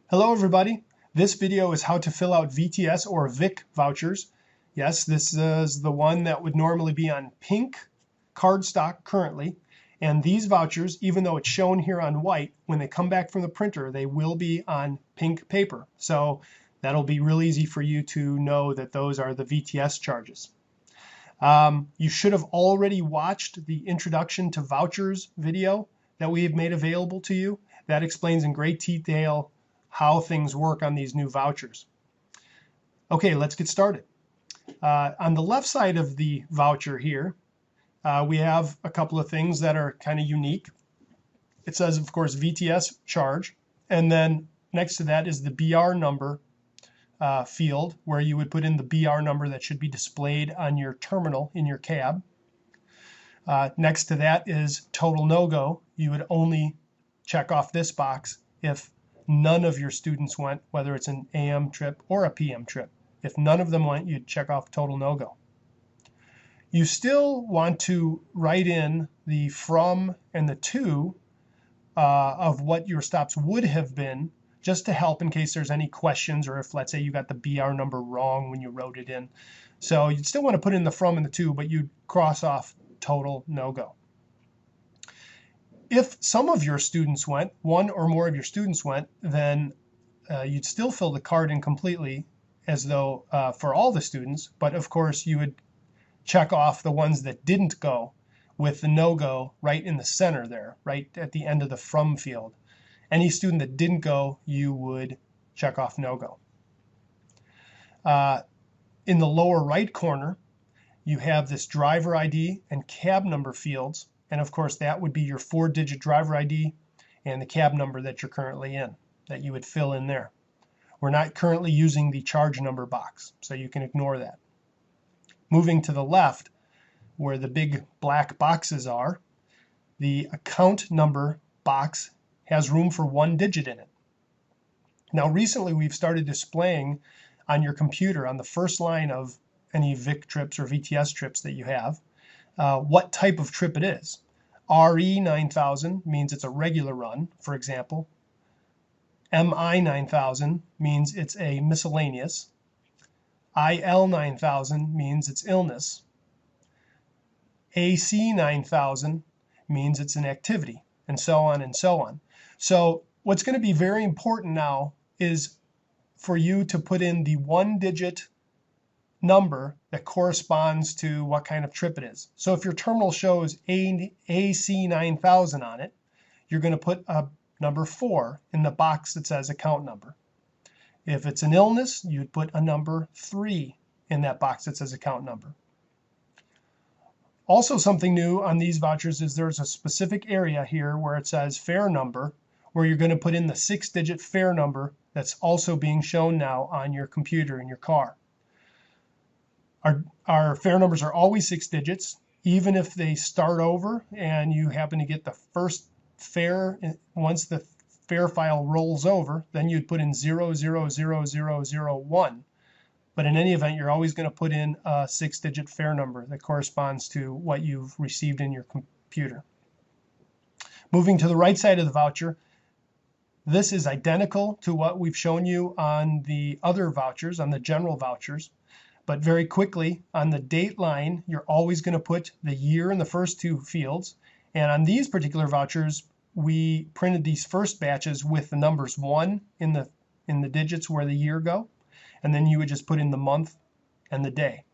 Hello everybody. This video is how to fill out VTS or VICC vouchers. Yes, this is the one that would normally be on pink cardstock currently. And these vouchers, even though it's shown here on white, when they come back from the printer, they will be on pink paper. So that'll be real easy for you to know that those are the VTS charges. You should have already watched the Introduction to Vouchers video that we have made available to you. That explains in great detail how things work on these new vouchers. Okay, let's get started. On the left side of the voucher here, we have a couple of things that are kind of unique. It says, of course, VTS charge, and then next to that is the BR number field, where you would put in the BR number that should be displayed on your terminal in your cab. Next to that is total no-go. You would only check off this box if none of your students went, whether it's an AM trip or a PM trip. If none of them went, you'd check off total no-go. You still want to write in the from and the to of what your stops would have been, just to help in case there's any questions, or if, let's say, you got the BR number wrong when you wrote it in. So you'd still want to put in the from and the to, but you'd cross off total no-go. If some of your students went, one or more of your students went, then you'd still fill the card in completely as though for all the students, but of course you would check off the ones that didn't go with the no-go right in the center there, right at the end of the from field. Any student that didn't go, you would check off no-go. In the lower right corner, you have this driver ID and cab number fields. And of course, that would be your 4-digit driver ID and the cab number that you're currently in, that you would fill in there. We're not currently using the charge number box, so you can ignore that. Moving to the left, where the big black boxes are, the account number box has room for 1 digit in it. Now, recently we've started displaying on your computer, on the first line of any VICC trips or VTS trips that you have, what type of trip it is. RE 9000 means it's a regular run, for example. MI 9000 means it's a miscellaneous. IL 9000 means it's illness. AC 9000 means it's an activity, and so on and so on. So what's going to be very important now is for you to put in the 1-digit number that corresponds to what kind of trip it is. So if your terminal shows AC 9000 on it, you're going to put a number 4 in the box that says account number. If it's an illness, you'd put a number 3 in that box that says account number. Also, something new on these vouchers is there's a specific area here where it says fare number, where you're going to put in the 6-digit fare number that's also being shown now on your computer in your car. Our fare numbers are always 6 digits, even if they start over and you happen to get the first fare. Once the fare file rolls over, then you'd put in 000001. But in any event, you're always going to put in a 6-digit fare number that corresponds to what you've received in your computer. Moving to the right side of the voucher, this is identical to what we've shown you on the other vouchers, on the general vouchers. But very quickly, on the date line, you're always going to put the year in the first 2 fields. And on these particular vouchers, we printed these first batches with the numbers 1 in the digits where the year go. And then you would just put in the month and the day.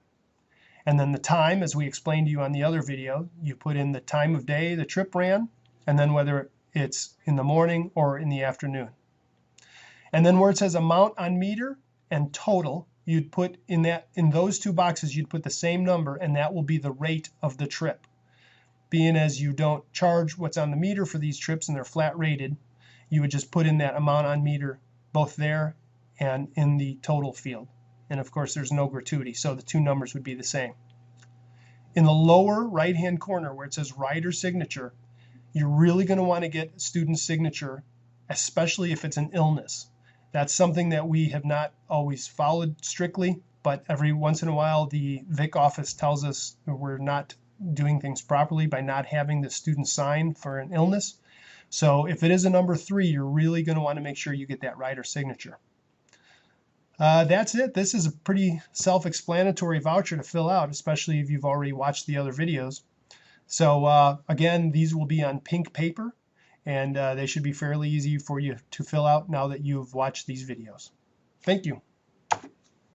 And then the time, as we explained to you on the other video, you put in the time of day the trip ran, and then whether it's in the morning or in the afternoon. And then where it says amount on meter and total, you'd put in those 2 boxes, you'd put the same number, and that will be the rate of the trip. Being as you don't charge what's on the meter for these trips and they're flat rated, you would just put in that amount on meter both there and in the total field. And of course, there's no gratuity, so the 2 numbers would be the same. In the lower right-hand corner where it says rider signature, you're really going to want to get student signature, especially if it's an illness. That's something that we have not always followed strictly, but every once in a while the VICC office tells us we're not doing things properly by not having the student sign for an illness. So if it is a number 3, you're really going to want to make sure you get that writer signature. That's it. This is a pretty self-explanatory voucher to fill out, especially if you've already watched the other videos. So again, these will be on pink paper, and they should be fairly easy for you to fill out now that you've watched these videos. Thank you.